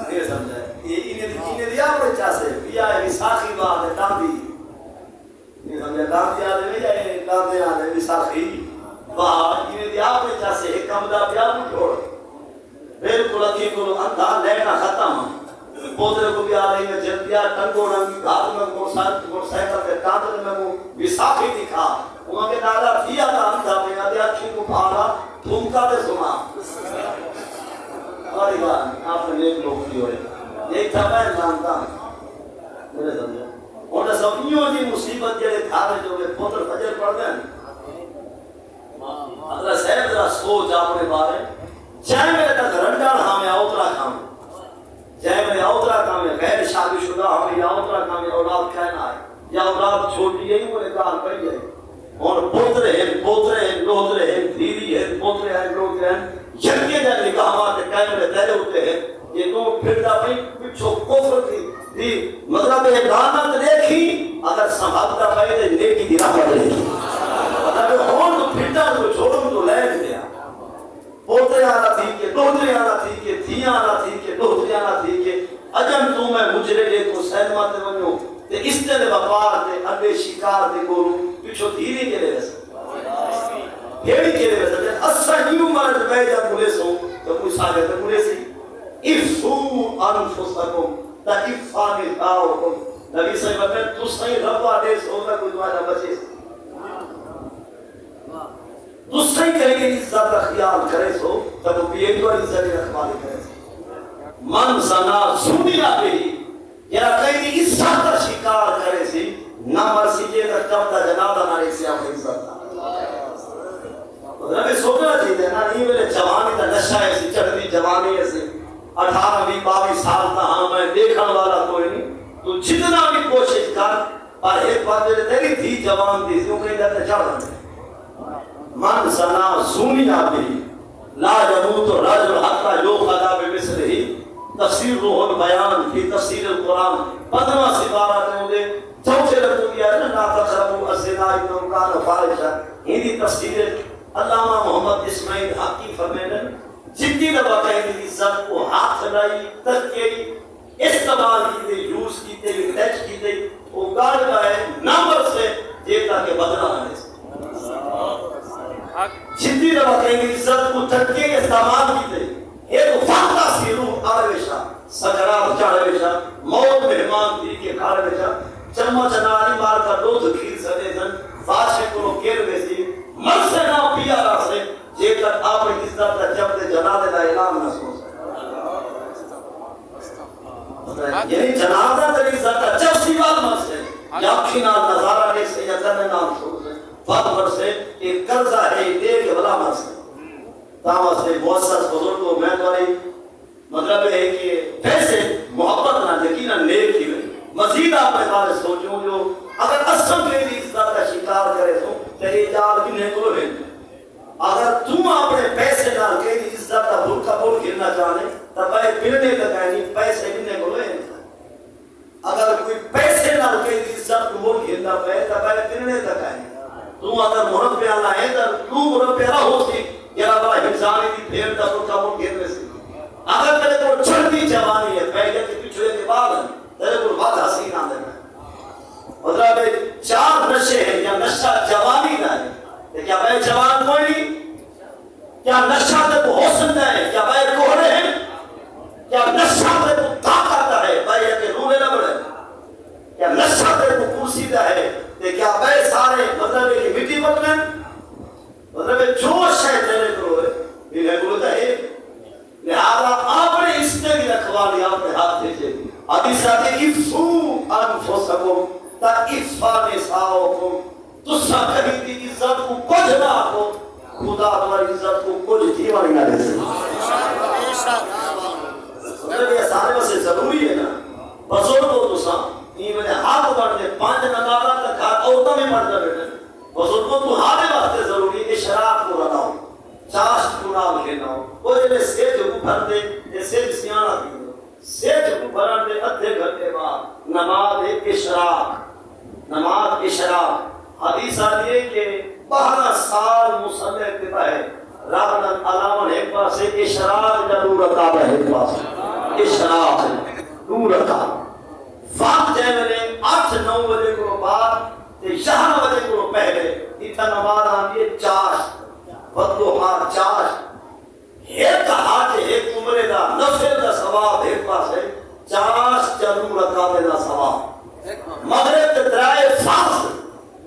نہیں سمجھا یہ انہیں دیا پڑے چاہتے یا وساخی بات ہے کاندی نہیں سمجھا کاندی آدھے میں یا کاندی آدھے وساخی بات انہیں دیا پڑے چاہتے ایک کمدہ بیا کو چھوڑ بالکل اکی کو اندھا لینا ختم پودرے کو بھی آ رہی ہے جب دیا ٹنگو رنگی گھات میں موٹر سائیکل کے کاندر میں وہ وساخی دکھا وہاں کے دادا دیا تھا اندھا میں آدھے اچھی کو پھالا دھومکا دے سنا اور بات آپ نے ایک لوگ کی ہوئے ایک تھا میں جانتا میرے سمجھے انہیں سب نیوں جی مصیبت جڑے تھارے جو میں پودر فجر پڑھ دیں اگر صاحب ذرا سوچ اپنے بارے جائے میرے تک رنڈان ہمیں اوترا کام جائے میرے اوترا کام ہے غیر شادی شدہ ہمیں یا اوترا کام ہے اولاد کہنا ہے یا اولاد چھوٹی ہے وہ نکال پڑی ہے اور پوترے ہیں لوترے ہیں دھیری ہیں پوترے ہیں لوترے ہیں یکی جائے نکاح ہمارے کیمرے دہلے ہوتے ہیں یہ تو پھردا بھئی پچھو کفر دی مطلب یہ لعنت دیکھی اگر سنبھالتا پہلے نیکی دی راہ پر دیکھی مطلب ہون تو پھردا تو چھوڑوں تو لے دیا پوترے آنا تھی کہ دوترے آنا تھی کہ دھیاں آنا تھی کہ دوترے آنا تھی کہ اجم تو میں مجرے لے کو سینما تے ونیو تے اس تے وپار تے انڈے شکار تے گورو پیچھو دھیری کے لے ویسا پھیڑی کے لے ویسا اسا نیو مرد بے جا پولیس ہوں تو کوئی ساگے تے پولیس ہی افسو انفسکم تا افانی تاؤکم نبی صلی اللہ علیہ وسلم تو صحیح ربا دے سوتا کوئی دوارا بچے تو صحیح کرے کہ عزت کا خیال کرے سو تب وہ بھی تو عزت رکھوالی کرے سو من زنا سنیا بھی یا کئی عزت کا شکار کرے سی نہ مرسی جے تک کب تا جنابہ نہ ایک سیاہ عزت ربی سوچنا چاہیے نا نہیں میرے جوانی تا نشہ ایسی چڑھتی جوانی ایسی 18-22 سال تا ہاں میں دیکھن والا کوئی نہیں تو جتنا بھی کوشش کر پر ایک بات جو تیری تھی جوان تھی کیوں کہیں جاتے چڑھ رہے من زنا زونیا بھی لا يموت رجل حتى يؤخذ بمثله تفسیر روح البیان فی تفسیر القرآن 15 سپارہ میں مجھے چوتھے رکھو دیا ہے نا لا تقربوا الزنا انه كان فاحشا ہندی تفسیر علامہ محمد اسماعیل حقی فرمائے جتنی دفعہ کہیں عزت کو ہاتھ لائی تک کے استعمال کی تھی یوز کی تھی ٹچ کی تھی وہ گاڑ گئے نمبر سے یہ تاکہ بدلا نہ لے جتنی دفعہ کہیں عزت کو تک کے استعمال کی تھی ایک فانتا سی روح آرویشا سکرات چارویشا موت مہمان تھی کے کھارویشا چمچ ناری مار کا دودھ کھیر سکے دن بادشاہ کو کیر ویسی مر سے نہ پیا رہا سے یہ تک آپ نے کس طرح تک جب دے جنازے کا اعلان نہ سو سکے یعنی جنازہ تک عزت کا جب سی بات مر سے یا کھینال نظارہ دیکھ سے یا کرنے نام سو سے بات مر سے ایک قرضہ ہے دے کے بلا مر سے تاوہ سے موسس بزرگوں میں دواری مطلب ہے کہ پیسے محبت نہ یقیناً نیک ہی ہوئی مزید آپ نے بارے سوچوں جو اگر اصل کے لیے عزت کا شکار کرے تو تیرے جال کی نیکلو ہے اگر تم اپنے پیسے نہ کے عزت کا بھول کا بھول گرنا چاہنے تب اے پلنے کا کہنی پیسے بھی نیکلو ہے اگر کوئی پیسے نہ کے عزت کو بھول گرنا پہ تب اے پلنے کا کہنی تم اگر مرد پہ آنا ہے تو مرد پہ رہا ہوتی یا بڑا حفظانی دی پھیر دا بھول کا بھول گرنے سے اگر تیرے کو چھڑتی جوانی ہے پہلے کے پچھلے کے بعد ہے تیرے کو بات حسین آنے میں مطلب چار نشے ہیں یا نشہ جوانی نہ ہے کہ کیا بھائی جوان کوئی نہیں کیا نشہ تے کو حسن ہے کیا بھائی کوہرے ہیں کیا نشہ تے کو طاقت ہے بھائی کہ رونے نہ بڑھے کیا نشہ تے کو پوسیدہ ہے کہ کیا بھائی سارے مطلب کہ مٹی بکنے مطلب جوش ہے تیرے کو انہیں بولتا ہے لہذا آپ نے اس نے بھی رکھوالی آپ نے ہاتھ دیجئے حدیث آتے افسو انفسکم تا افا نساؤکم تسا کبھی کی عزت کو کچھ نہ کو خدا تمہاری عزت کو کچھ دیوانی نہ دے سکتا مطلب یہ سارے بسے ضروری ہے نا بزرگوں تو سا یہ میں نے ہاتھ بڑھنے 5 نمارہ تک اوتا میں پڑھتا بیٹھے بزرگوں تو ہاتھ واسطے ضروری ہے اشراق کو رہنا ہو چاشت کو نام لینا ہو وہ جنہیں سیج کو بھر دے یہ سیج سیانہ دی سیج کو بھر دے ادھے گھنٹے بعد نماز اشراق حدیث آتی ہے کہ 12 سال مصلی اتباع ہے رابطن علامن ایک پاس سے اشراق جدورت آبا ہے ایک پاس اشراق دورت آبا وقت جیمنے 8-9 بجے کو بعد 11 بجے کو پہلے اتنا نماز آتی ہے چاشت بدلو ہاں چاش ایک ہاتھ ایک عمرے دا نفل دا ثواب ایک پاس ہے چاش جنو رکھا دا ثواب مغرب درائے فاصل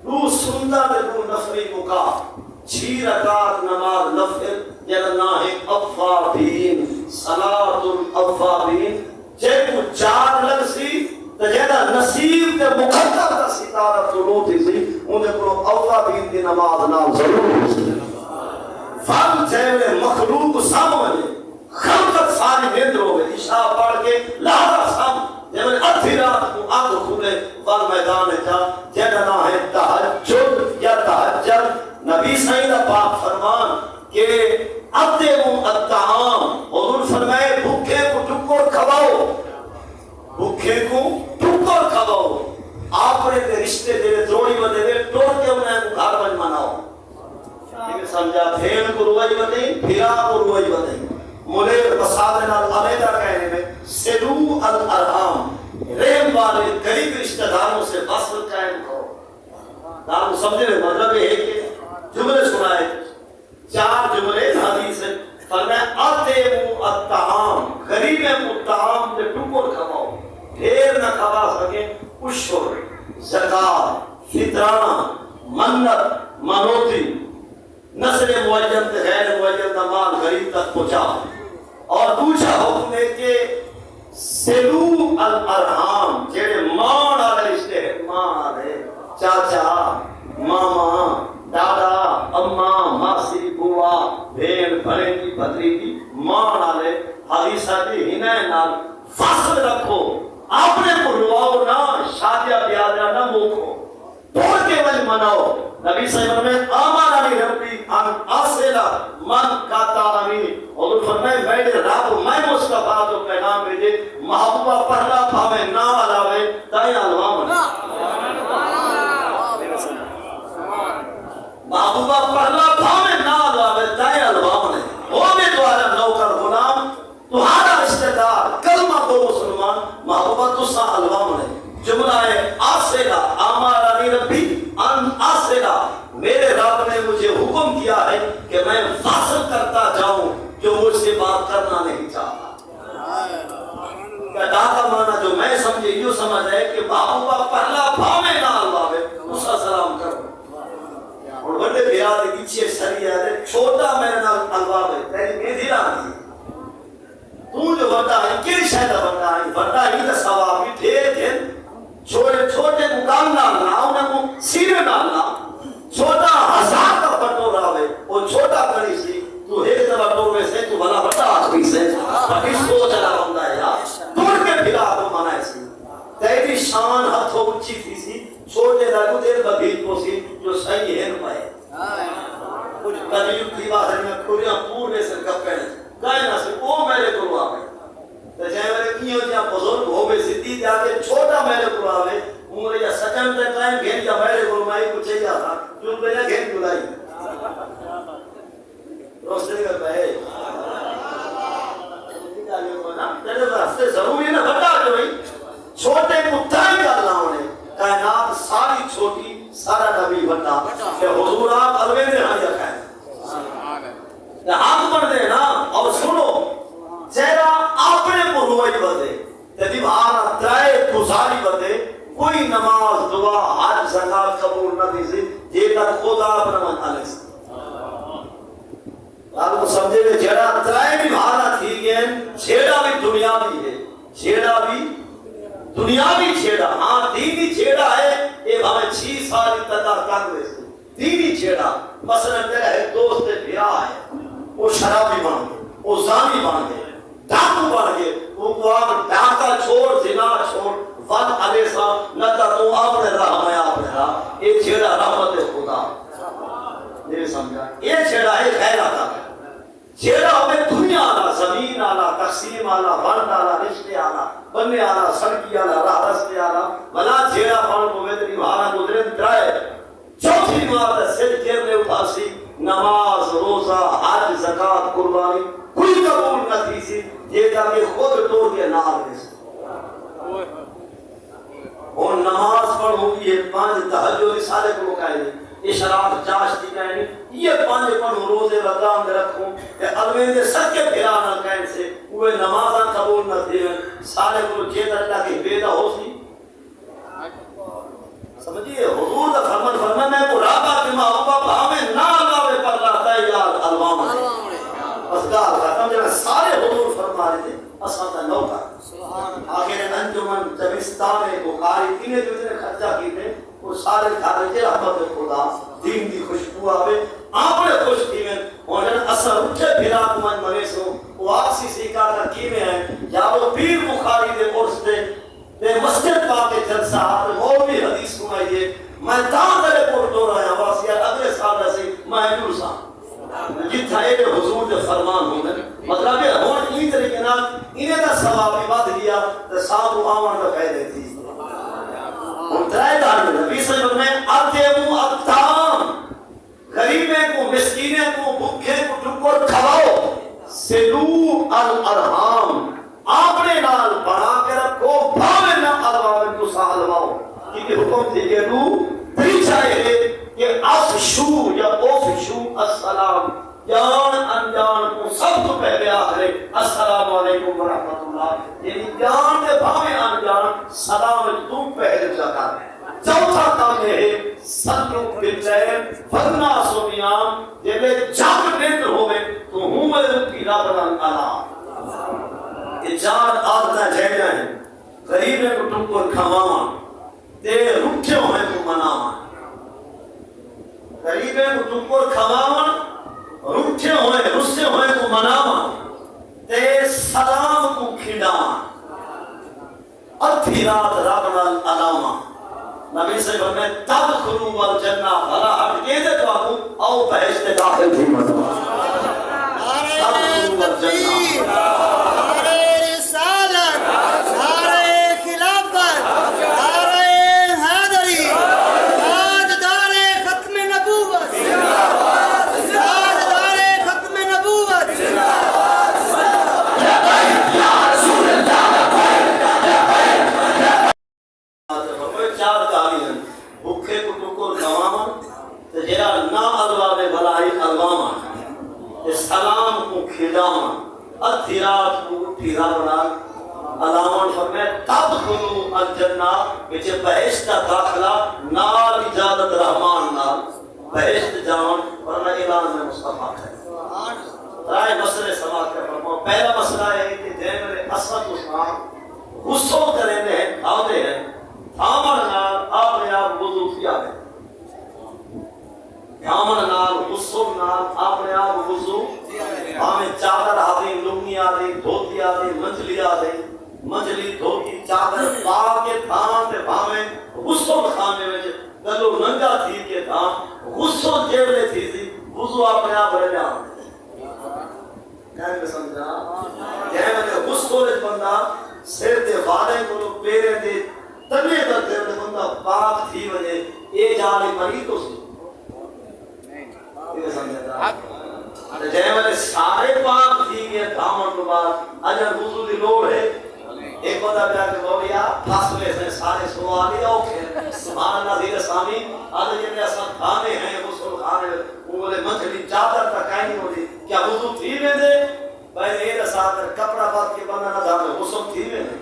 دو سندہ دے دو نفلی مکا 6 رکعت نماز نفل جلنا ہے افابین صلاة الافابین جے کو 4 لگ سی تجیدہ نصیب کے مقدر دا ستارہ طلوع تھی سی انہیں کو افابین دی نماز نام ضرور سی فال جیوے مخلوق سامنے خلقت ساری نیندر ہوئے عشاء پڑھ کے لہذا سام جیوے ادھی رات کو آنکھ کھولے فال میدان جا جیدنا ہے تحجد یا تحجد نبی سیدہ پاک فرمان کہ ادھیمو الطعام حضور فرمائے بھوکے کو ٹکر کھواؤ بھوکے کو ٹکر کھواؤ آپ نے رشتے دے توڑی بدے دے توڑ کے انہیں کو گھر بن مناؤ سمجھا پھیل کو روائی بتائیں پھرا کو روائی بتائیں ملیر بسادنا علیدہ کہنے میں سلو الارحام رحم والے قریب رشتہ داروں سے بصل قائم کرو داروں سمجھے میں مطلب ہے کہ جملے سنائے 4 جملے حدیث ہے فرمائے اطعموا الطعام غریب الطعام سے ٹکر کھواؤ ڈھیر نہ کھوا سکے عشر زکات فطرانہ منت منوتی نسل معجم تے غیر معجم دا مال غریب تک پہنچا اور دوسرا حکم ہے کہ سلو الارحام جڑے مان والے رشتے ہیں مان والے چاچا ماما دادا اماں ماسی بوا بہن بھائی کی بھتیجی مان والے حدیث دی ہنے نال فاصل رکھو اپنے کو رواؤ نہ شادیاں بیاہ نہ موکو توڑ کے وجہ مناؤ نبی صلی اللہ علیہ وسلم نے آمانانی ربی ان آسیلا من کاتا امین حضور فرمائے میرے رب میں مصطفیٰ جو پیغام بھیجے محبوبہ پہلا پھاوے نہ علاوے تائیں علوام محبوبہ پہلا پھاوے نہ علاوے تائیں علوام وہ بھی دوارا نوکر جملہ ہے آسرا آمارانی ربی ان آسرا، میرے رب نے مجھے حکم کیا ہے کہ میں فاصل کرتا جاؤں جو مجھ سے بات کرنا نہیں چاہتا۔ کہتا کا معنی جو میں سمجھے یوں سمجھ ہے کہ بابا پہلا بھاوے نہ اللہ ہے اس کا سلام کرو، اور بڑے بیاد پیچھے سری ہے چھوٹا میں نہ اللہ ہے تیری میدھی رانی تو جو بڑا ہے کیری شاید بڑا ہی کا ثواب بھی ڈھیر دن چھوٹے چھوٹے مقام ڈالنا انہیں کو سیرے ڈالنا، چھوٹا ہزار کا پٹو راوے وہ چھوٹا کری سی تو ایک دفعہ ٹور میں سے تو بھلا بڑا آخری سے بڑی سوچ رہا بندہ ہے یار توڑ کے پھرا تو منائے سی تیری شان ہتھوں اچھی تھی سی چھوٹے لگو دیر ببیت کو سی جو صحیح ہے نمائے کچھ قدیم تھی باہر میں کھوڑیاں پورے سے کپے گئے نہ سے وہ میرے کو آگئے تو جائے میرے کیوں جہاں بزرگ ہو گئے سدھی جا کے چھوٹا میرے کو آگئے عمر یا سجن تے ٹائم گھن یا میرے کو مائی کو چاہیے تھا جو میرے گھن کلائی روشنی کرتا ہے تیرے راستے ضروری نہ بڑا جو ہی چھوٹے مدعی کا اللہ نے کائنات ساری چھوٹی سارا نبی بڑا کہ حضور آپ علوے نے ہاں رکھا ہے ہاتھ پڑھ دے نا اور سنو چہرہ اپنے کو روئی بدے تیدی بھارا ترائے گزاری بدے کوئی نماز دعا حج زکات قبول نہ دیسی یہ تک خدا اپنا منتانے سے آپ کو سمجھے کہ جیڑا ترائے بھی بھارا تھی گئے چھیڑا بھی دنیا بھی ہے چھیڑا بھی دنیا بھی چھیڑا ہاں دینی چھیڑا ہے ایک ہمیں 6 سال انتظار کانگریس دینی چھیڑا مثلا میرا ایک دوست بھیرا ہے وہ شرابی بن گئے وہ زانی بن گئے ڈاکو بن گئے وہ کو آپ ڈاکا چھوڑ زنا چھوڑ ون علیہ السلام نتا تو آپ نے راہ میں آپ نے راہ ایک چھیڑا رحمت خدا یہ سمجھا یہ چھیڑا ہے خیر آتا ہے چھیڑا ہمیں دنیا آنا زمین آنا تقسیم آنا بند آنا رشتے آنا بننے آنا سڑکی آنا راہ رستے آنا بنا چھیڑا پان کو میں تری بھارا گزرے درائے چوتھی بات ہے سر جیب نے اٹھا سی نماز روزہ حج زکات قربانی کوئی قبول نہ تھی سی یہ کہ خود توڑ کے نہ آگے سے اور نماز پڑھوں گی یہ 5 تہجد رسالے کو مکائے اشراف چاشتی کہنی یہ 5 پڑھوں روزے رمضان میں رکھوں کہ علمین دے سر کے پھرانا کہن سے وہ نمازاں قبول نہ تھے سارے کو چیت اللہ کی بیدہ ہو سی سمجھئے حضور دا فرمان میں کو رابع کے محبوبہ بھامے نہ آگاوے پر رہتا ہے یاد علوام بس گال ختم جب سارے حضور فرما رہے تھے اساتہ نو کا آخر انجمن جبستان بخاری تینے جو اتنے خرچہ کی تھے وہ سارے کھارے کے رحمت خدا دین کی خوشبو آوے آپ نے خوش کی میں اور جن اثر اٹھے پھرا کمان منے سو وہ آسی سیکھا کر کی میں ہیں یا وہ پیر بخاری دے قرص دے مسجد پاک جلسہ آپ وہ بھی حدیث سنائیے میں دان دلے پور دو رہا ہے واسیار اگلے سال ایسے میں نور سا جتھا ایک حضور دے فرمان ہونے مطلب ہے ہون این طریقے نا انہیں دا ثواب بھی بات لیا تو صاحب و آمان دا فائدے تھی ان ترائے دار میں نبی صلی اللہ علیہ وسلم میں اتیمو ابتام غریبیں کو مسکینیں کو بھوکے کو ٹکر کھواؤ سلو الارحام اپنے نال بڑھا کے رکھو بھاوے نہ علوامن تو سالواؤ کیونکہ حکم تھی کہ نو پریچائے ہے کہ افشو یا افشو السلام جان انجان کو سب تو پہلے آخرے السلام علیکم ورحمت اللہ یعنی جان کے بھاوے انجان سلام تم پہلے جاتا ہے چوتھا کام ہے سلو بلین فرنا سومیان جب جاگ نیتر ہوئے تو ہوں میں رکی رابران اللہ یہ چار آدھنا جائے جائیں غریب ہے کو تم کو کھواما تے رکھے ہوئے کو مناما غریب ہے کو تم کو کھواما رکھے ہوئے رسے ہوئے کو مناما تے سلام کو کھڑاما ادھی رات رابران علاما نبی سے فرمائے تدخلوا والجنہ بھلا ہٹ کے دے تو آگو آؤ بہشت داخل تھی مطلب تدخلوا والجنہ دامن ادھی رات کو اٹھی رب نال علاوہ فرمائے تدخلوا الجنہ وچ بہشت دا داخلہ نال اجازت رحمان نال بہشت جان ورنہ اعلان میں مصطفیٰ ہے. رائے مسئلے سماعت کا فرماؤ. پہلا مسئلہ ہے کہ جے میرے اسد عثمان غصو کریں ہیں کھاتے ہیں دامن نال اپنے آپ وضو کیا ہے. دامن نال غصو نال اپنے آپ وضو ہمیں چادر آدھی لنگی آدھی دھوتی آدھی منجلی آدھی منجلی دھوتی چادر پا کے دھان تے بھاویں غصو خانے میں گلو ننگا تھی کے دھان غصو جیولے تھی تھی وضو اپنے آپ رہ جاؤں. کہنے سمجھا کہنے میں غصو لے بندہ سیر دے والے کو پیرے دے تنے در دے بندہ پاک تھی وجہ اے جالی مریض تو سی. یہ سمجھا جے والے سارے پاک تھی گئے دامن کے بعد اجر وضو دی لوڑ ہے. ایک بندہ پیا کہ بولیا فاصلے سے سارے سوالی اوکھے سبحان اللہ دیر سامی آدھے جنہیں ایسا کھانے ہیں غسل کھانے وہ بولے مچھلی چادر تک کہیں نہیں ہوتی کیا وضو تھی میں دے بھائی یہ ساتھ کپڑا بات کے بندہ نہ جانے غسل تھی میں دے.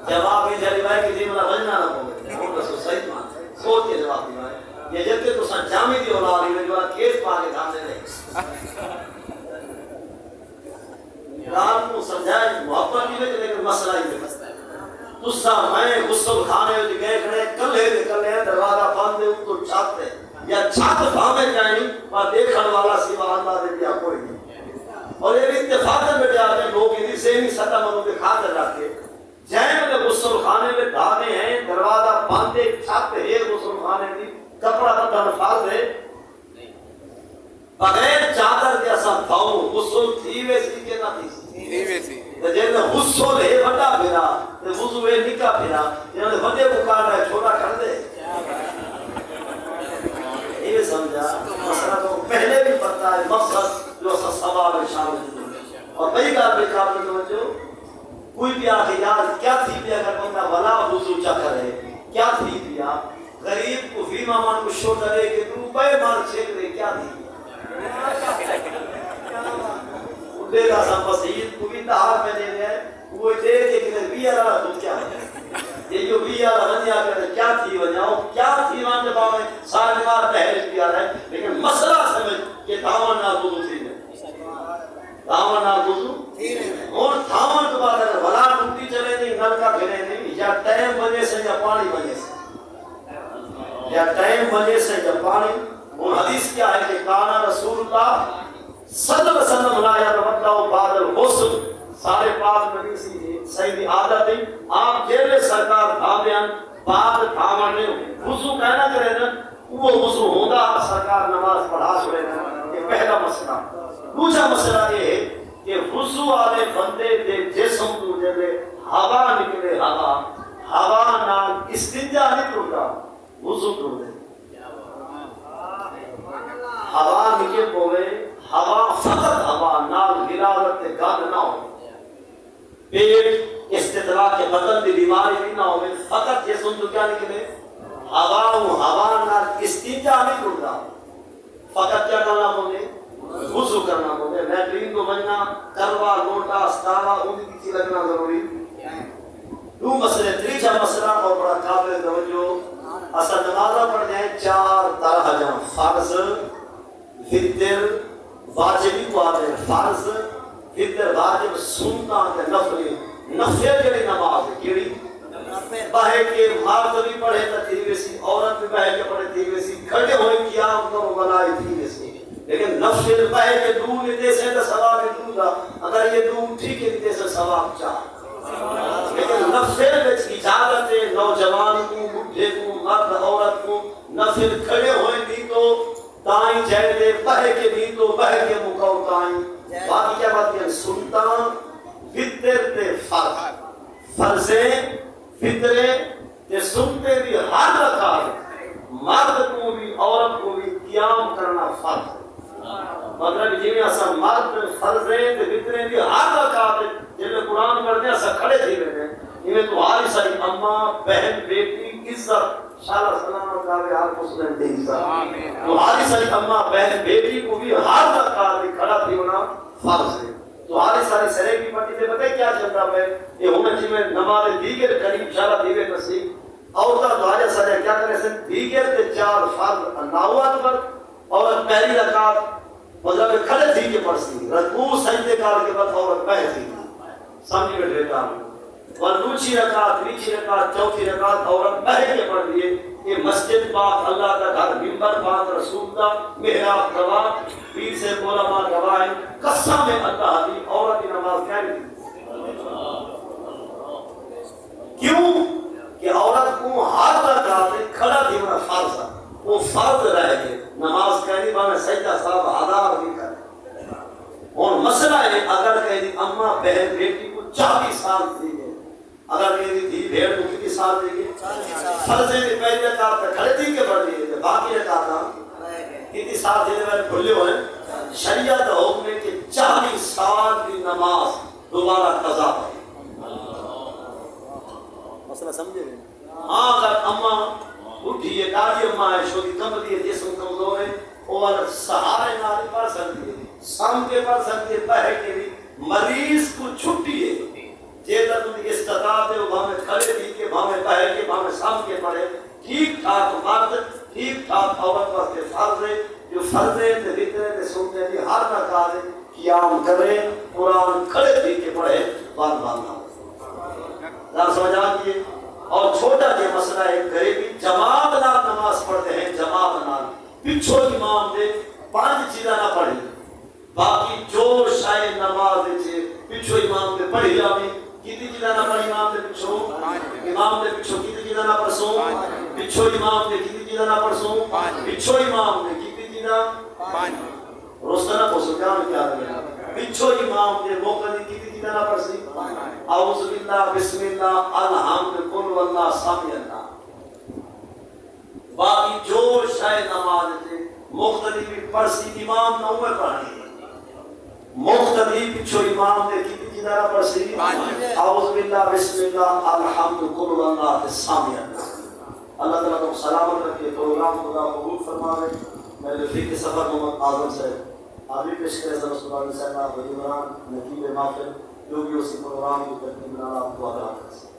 جواب یہ جلی بھائی کہ جی ملا بجنا نہ بولے وہ رسول صحیح مان سوچ کے جواب دی بھائی یہ جب کہ تو سن جامی دی اولادی میں جو کیس پا کے دھانے نہیں رات کو سمجھائے محبت کی وجہ لیکن مسئلہ ہی ہے. تسا میں غسل خانے وچ گئے کھڑے کلے دروازہ بند ہے تو چھت ہے یا چھت بھاوے جائیں پر دیکھن والا سوا اللہ دے دیا کوئی نہیں. اور یہ اتفاقاً بیٹے آتے لوگ ادھر سے نہیں سطح منوں کے کھاتے رکھتے جائیں میں غسل خانے میں دھانے ہیں دروازہ بند ہے چھت ہے غسل خانے کی کپڑا بندہ نفاذ ہے بغیر چادر کے اساں تھاؤں غسل تھی ویسی کہ نہ تھی جیسے غسل ہے بڑا پھرا وضو ہے نکا پھرا جنہوں بڑے کو کاٹ ہے چھوٹا کر دے. یہ سمجھا مسئلہ تو پہلے بھی پتا ہے مقصد جو سوال میں شامل ہے. اور بھئی بات بھی قابل توجہ کوئی بھی آخر یاد کیا تھی بھی اگر بندہ ولا وضو چا کرے کیا تھی پیا غریب کو فی مامان کو شو ڈرے کہ تو بے مار چھیک دے کیا تھی دے گا سب مسیحید کو بھی تحار میں دے گئے وہ دے کے کنے بیارا تو کیا ہے یہ جو بیارا بنیا کرے کیا تھی بنیاؤ کیا تھی وہاں جب آمیں سارے بار پہلے بیارا ہے لیکن مسئلہ سمجھ کہ دامن نہ وضو تھی میں دامن نہ وضو اور دامن کے بعد اگر بھلا ٹوٹی چلے نہیں نل کا پھرے نہیں یا ٹائم بنے سے یا پانی بنے سے یا ٹائم بنے سے یا پانی. اور حدیث کیا ہے کہ کانا رسول اللہ صلی اللہ علیہ وسلم لا یتوضا بعد الغسل سارے پاک نبی سی صحیح عادت ہے آپ جیلے سرکار دھامیان بعد دھامنے وضو کہنا کرے نا وہ وضو ہوگا سرکار نماز پڑھا چھوڑے نا. یہ پہلا مسئلہ. دوسرا مسئلہ یہ ہے کہ وضو والے بندے دے جسم کو جلے ہوا نکلے ہوا نال استنجا نہیں ٹوٹا وضو ٹوٹ دے ہوا نکل پوے ہوا فقط ہوا نال غلاظت گند نہ ہو پیٹ استدراک کے بدن دی بیماری بھی نہ ہو فقط جسم تو کیا نکلے ہوا نال استنجا نہیں ٹوٹا فقط کیا کرنا بولے وضو کرنا بولے لیٹرین کو بننا کروا لوٹا استاوا ان کی چیز لگنا ضروری. دو مسئلے. تیسرا مسئلہ اور بڑا قابل توجہ اصل نمازہ پڑھ جائیں 4 طرح جہاں فرض فطر واجبی کو آتے ہیں فرض فطر واجب سننا ہے نفلی نفل جڑی نماز کیڑی باہے کے مرد بھی پڑھے تا تھی ویسی عورت بھی باہے کے پڑھے تھی ویسی کھڑے ہوئے قیام کرو بلائی تھی ویسی لیکن نفل باہے کے دور لیتے سے تو ثواب دور تھا اگر یہ دور ٹھیک ہے لیتے سے ثواب چاہ لیکن نفل وچ اجازت ہے نوجوان کو بڈھے کو مرد عورت کو نفل کھڑے ہوئے نہیں تو تائیں جائے دے بہے کے نہیں تو بہے کے مکاؤ تائیں. باقی کیا بات ہے سنتا فطر تے فرض فرضیں فطرے تے سنتے بھی ہر رکعت مرد کو بھی عورت کو بھی قیام کرنا فرض مطلب جی اسا مرد فرضیں تے فطرے بھی ہر رکعت جب قرآن پڑھتے ہیں اسا کھڑے تھی رہے ہیں انہیں تو ہاری ساری اماں بہن بیٹی عزت شالا سلامت کاوے ہر مسلم دے انسان تمہاری ساری اماں بہن بیٹی کو بھی ہر رکعت میں کھڑا تھی ہونا فرض ہے. تمہاری ساری سرے کی پٹی تے پتہ کیا چل رہا ہے یہ ہونا جی میں نماز دیگر قریب شالا دیوے نصیب عورتہ دعایا سارے کیا کرے سن دیگر تے 4 فرض اللہ اکبر اور پہلی رکعت مطلب کھڑے تھی کے پڑھسی رکوع سجدے کار کے بعد عورت بیٹھ تھی سامنے بیٹھ رہتا ہوں اور دوسری رکعت تیسری رکعت چوتھی رکعت عورت بیٹھ کے پڑھ لیے. یہ مسجد پاک اللہ کا گھر منبر پاک رسول کا محراب گواہ پیر سے علماء گواہ ہے قسم اللہ دی عورت کی نماز کیا نہیں کیوں کہ عورت کو ہاتھ رکعت کھڑا تھی ہونا فرض ہے وہ فرض رہ گئے نماز کہنی بانے سجدہ صاحب ہزار بھی کرے. اور مسئلہ ہے اگر کہنی اماں بہن بیٹی کو 40 سال دی گئے اگر کہنی تھی بھیڑ کو کتنی سال دی گئے فرضے میں پہلی رکعت پہ کھڑے تھی کے بڑھ دیئے باقی رکعت کتنی سال دینے والے بھولے ہوئے شریعت حکم ہے کہ 40 سال کی نماز دوبارہ قضا ہے. مسئلہ سمجھے گئے ہاں اگر اماں اٹھی ہے دادی اماں ہے شوری کم دیئے جسم کمزور ہے اور سہارے ناری پڑھ سکتی ہے سام کے پڑھ سکتی ہے پہے کے بھی مریض کو چھٹی ہے جیتا تم استطاعت ہے وہ بھامے کھڑے تھی کہ بھامے پہے کے بھامے سام کے پڑھے ٹھیک ٹھاک مرد ٹھیک ٹھاک عورت واسطے فرض ہے جو فرض ہے تے ذکر تے سنتے ہیں ہر رکعت قیام کرے قرآن کھڑے تھی کہ پڑھے بار بار نہ سمجھا دیئے. اور چھوٹا یہ مسئلہ ہے گھرے بھی جماعت نال نماز پڑھتے ہیں جماعت نال پچھو امام دے 5 چیزاں نہ پڑھی باقی جو شاید نماز دے پچھو امام دے پڑھی جاوی کتنی چیزاں نہ پڑھی امام دے پچھو کتنی چیزاں نہ پڑھسوں پچھو امام دے کتنی چیزاں نہ پڑھسوں پچھو امام دے کتنی چیزاں روستہ نہ پڑھسوں کیا رہے پچھو امام دے موقع دی کتنی چیزاں نہ پڑھسی اعوذ باللہ بسم اللہ الحمد قل واللہ سامی اللہ باقی جو شاید نماز تھے مختلف پڑھسی امام نہ ہوئے پڑھنی مختلف پچھو امام دے کتنی چیزیں نہ پڑھسی اعوذ باللہ بسم اللہ الحمد قل واللہ سامی اللہ. اللہ تعالیٰ کو سلامت رکھے پروگرام خدا قبول فرمائے. میں لفظ کے سفر محمد اعظم سے آبی پیش کرے سر رسول اللہ صلی اللہ علیہ وسلم نقیب محفل جو بھی اسی پروگرام کی ترتیب بنانا آپ کو آگاہ کریں.